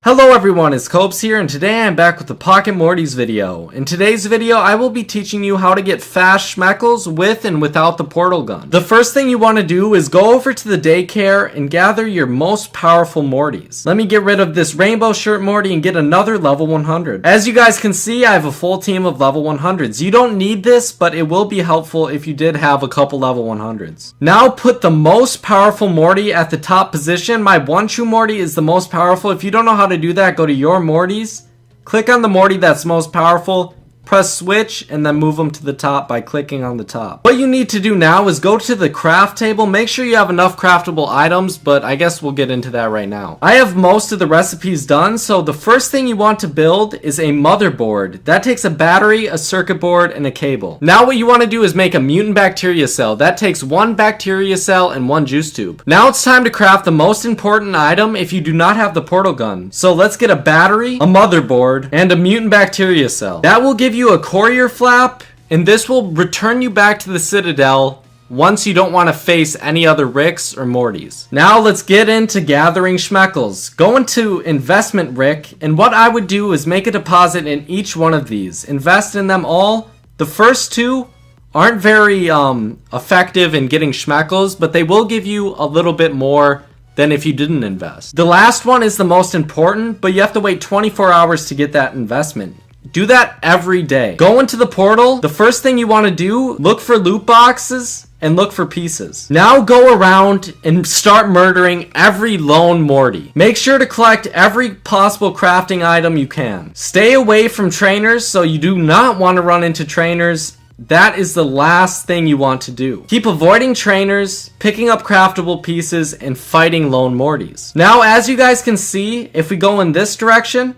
Hello everyone, it's Copes here, and today I'm back with the Pocket Mortys video. In today's video, I will be teaching you how to get fast Schmeckles with and without the portal gun. The first thing you want to do is go over to the daycare and gather your most powerful Mortys. Let me get rid of this rainbow shirt Morty and get another level 100. As you guys can see, I have a full team of level 100s. You don't need this, but it will be helpful if you did have a couple level 100s. Now put the most powerful Morty at the top position. My one true Morty is the most powerful. If you don't know how to do that, go to your Mortys, click on the Morty that's most powerful, press switch, and then move them to the top by clicking on the top. What you need to do now is go to the craft table. Make sure you have enough craftable items, but I guess we'll get into that right now. I have most of the recipes done, so the first thing you want to build is a motherboard. That takes a battery, a circuit board, and a cable. Now what you want to do is make a mutant bacteria cell. That takes one bacteria cell and one juice tube. Now it's time to craft the most important item if you do not have the portal gun. So let's get a battery, a motherboard, and a mutant bacteria cell. That will give you a courier flap, and this will return you back to the Citadel once you don't want to face any other Ricks or Mortys. Now let's get into gathering Schmeckles. Go into investment Rick, and what I would do is make a deposit in each one of these. Invest in them all. The first two aren't very effective in getting Schmeckles, but they will give you a little bit more than if you didn't invest. The last one is the most important, but you have to wait 24 hours to get that investment. Do that every day. Go into the portal. The first thing you want to do, look for loot boxes and look for pieces. Now go around and start murdering every lone Morty. Make sure to collect every possible crafting item you can. Stay away from trainers, so you do not want to run into trainers. That is the last thing you want to do. Keep avoiding trainers, picking up craftable pieces, and fighting lone Mortys. Now, as you guys can see, if we go in this direction,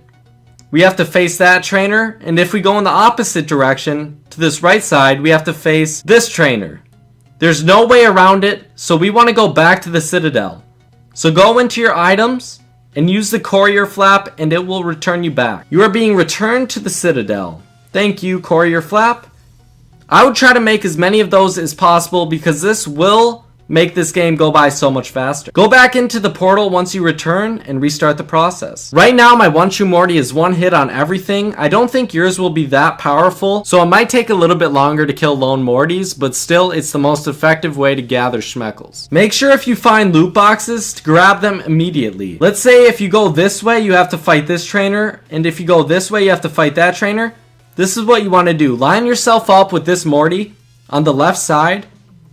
we have to face that trainer, and if we go in the opposite direction, to this right side, we have to face this trainer. There's no way around it, so we want to go back to the Citadel. So go into your items and use the courier flap, and it will return you back. You are being returned to the Citadel. Thank you, courier flap. I would try to make as many of those as possible because this will make this game go by so much faster. Go back into the portal once you return and restart the process. Right now, my one true Morty is one hit on everything. I don't think yours will be that powerful, so it might take a little bit longer to kill lone Mortys, but still, it's the most effective way to gather Schmeckles. Make sure if you find loot boxes to grab them immediately. Let's say if you go this way, you have to fight this trainer, and if you go this way, you have to fight that trainer. This is what you want to do. Line yourself up with this Morty on the left side,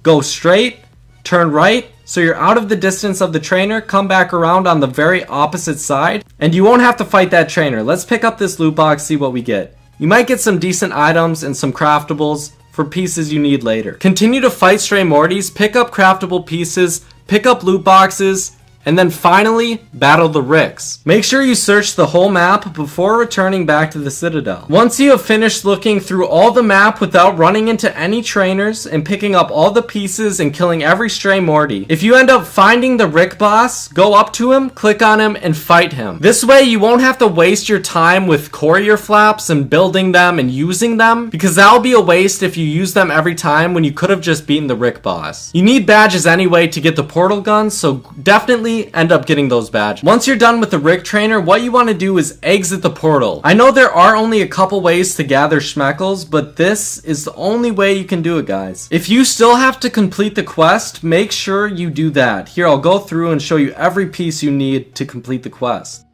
go straight, turn right, so you're out of the distance of the trainer, come back around on the very opposite side, and you won't have to fight that trainer. Let's pick up this loot box, see what we get. You might get some decent items and some craftables for pieces you need later. Continue to fight stray Mortys, pick up craftable pieces, pick up loot boxes, and then finally, battle the Ricks. Make sure you search the whole map before returning back to the Citadel. Once you have finished looking through all the map without running into any trainers and picking up all the pieces and killing every stray Morty, if you end up finding the Rick boss, go up to him, click on him, and fight him. This way you won't have to waste your time with courier flaps and building them and using them, because that'll be a waste if you use them every time when you could have just beaten the Rick boss. You need badges anyway to get the portal gun, so definitely end up getting those badges. Once you're done with the Rick trainer, what you want to do is exit the portal. I know there are only a couple ways to gather Schmeckles, but this is the only way you can do it, guys. If you still have to complete the quest, make sure you do that. Here, I'll go through and show you every piece you need to complete the quest.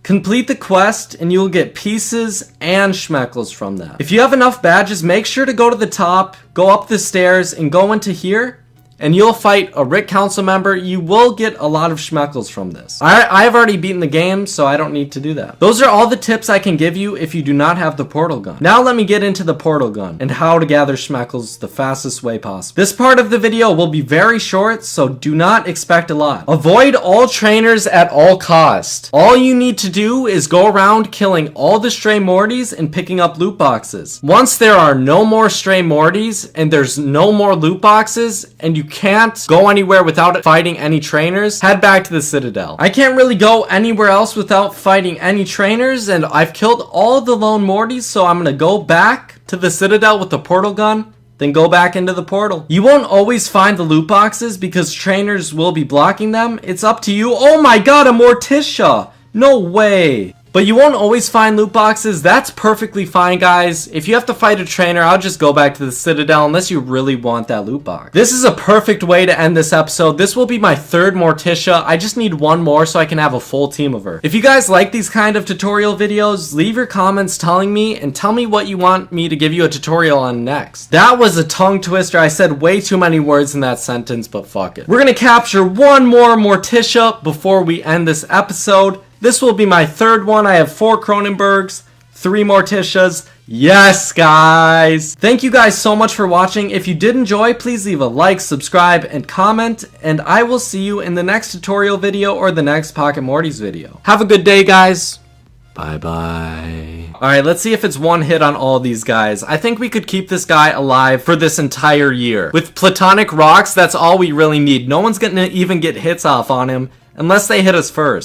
Complete the quest and you'll get pieces and Schmeckles from that. If you have enough badges, make sure to go to the top, go up the stairs, and go into here, and you'll fight a Rick Council member. You will get a lot of Schmeckles from this. I've already beaten the game, so I don't need to do that. Those are all the tips I can give you if you do not have the portal gun. Now let me get into the portal gun and how to gather Schmeckles the fastest way possible. This part of the video will be very short, so do not expect a lot. Avoid all trainers at all cost. All you need to do is go around killing all the stray Mortys and picking up loot boxes. Once there are no more stray Mortys and there's no more loot boxes and you can't go anywhere without fighting any trainers, head back to the Citadel. I can't really go anywhere else without fighting any trainers, and I've killed all the lone Mortys, so I'm gonna go back to the Citadel with the portal gun, then go back into the portal. You won't always find the loot boxes because trainers will be blocking them. It's up to you. Oh my god, a Morticia! No way! But you won't always find loot boxes. That's perfectly fine, guys. If you have to fight a trainer, I'll just go back to the Citadel unless you really want that loot box. This is a perfect way to end this episode. This will be my third Morticia. I just need one more so I can have a full team of her. If you guys like these kind of tutorial videos, leave your comments telling me and tell me what you want me to give you a tutorial on next. That was a tongue twister. I said way too many words in that sentence, but fuck it. We're gonna capture one more Morticia before we end this episode. This will be my third one. I have 4 Cronenbergs, 3 Morticias. Yes, guys! Thank you guys so much for watching. If you did enjoy, please leave a like, subscribe, and comment. And I will see you in the next tutorial video or the next Pocket Mortys video. Have a good day, guys. Bye-bye. Alright, let's see if it's one hit on all these guys. I think we could keep this guy alive for this entire year. With Platonic Rocks, that's all we really need. No one's gonna even get hits off on him unless they hit us first.